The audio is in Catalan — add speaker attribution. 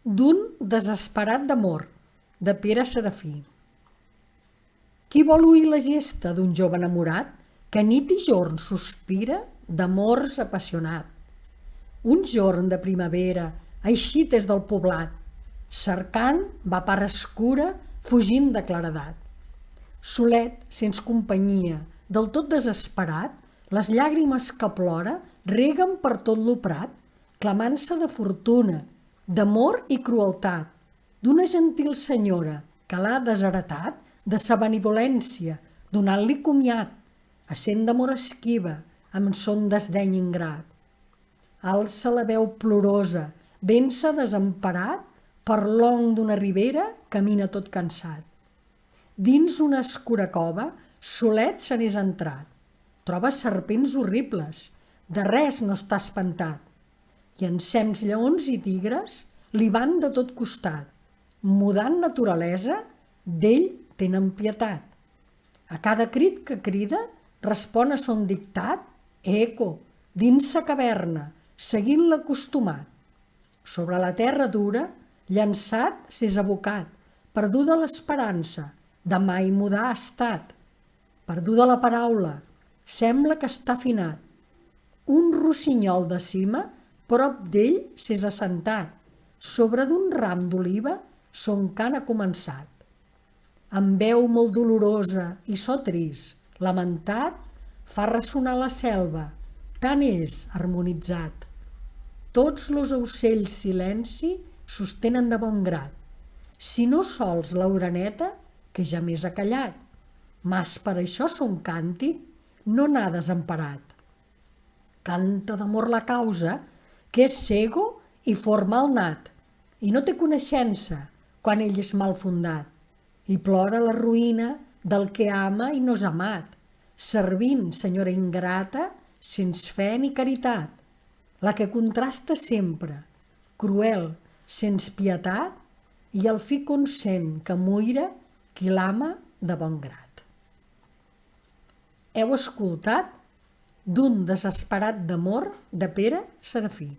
Speaker 1: d'un desesperat d'amor, de Pere Serafí. Qui vol oir la gesta d'un jove enamorat que nit i jorn sospira d'amors apassionat? Un jorn de primavera, eixit des del poblat, cercant va part escura, fugint de claredat. Solet, sens companyia, del tot desesperat, les llàgrimes que plora reguen per tot lo prat, clamant-se de fortuna, d'amor i crueltat, d'una gentil senyora que l'ha desheretat de sa benevolència, donant-li comiat, essent d'amor esquiva, amb son desdeny ingrat. Alça la veu plorosa, ben-se desemparat, per l'ong d'una ribera camina tot cansat. Dins una escura cova, solet se n'és entrat. Troba serpents horribles, de res no està espantat. I ensems lleons i tigres li van de tot costat. Mudant naturalesa, d'ell tenen pietat. A cada crit que crida, respon a son dictat, eco, dins sa caverna, seguint l'acostumat. Sobre la terra dura, llançat s'és abocat, perduda l'esperança, de mai mudar ha estat. Perduda la paraula, sembla que està afinat. Un rossinyol de cima, prop d'ell s'és assentat, sobre d'un ram d'oliva son cant ha començat. Amb veu molt dolorosa i so trist, lamentat, fa ressonar la selva, tant és harmonitzat. Tots los aucells silenci sostenen de bon grat, si no sols l'oreneta, que ja més ha callat, mas per això son càntic no n'ha desemparat. Canta d'amor la causa, que és cego i formal nat, i no té coneixença quan ell és mal fundat, i plora la ruïna del que ama i no és amat, servint senyora ingrata, sense fe ni caritat, la que contrasta sempre, cruel, sens pietat, i al fi consent que muira qui l'ama de bon grat. Heu escoltat D'un desesperat d'amor, de Pere Serafí.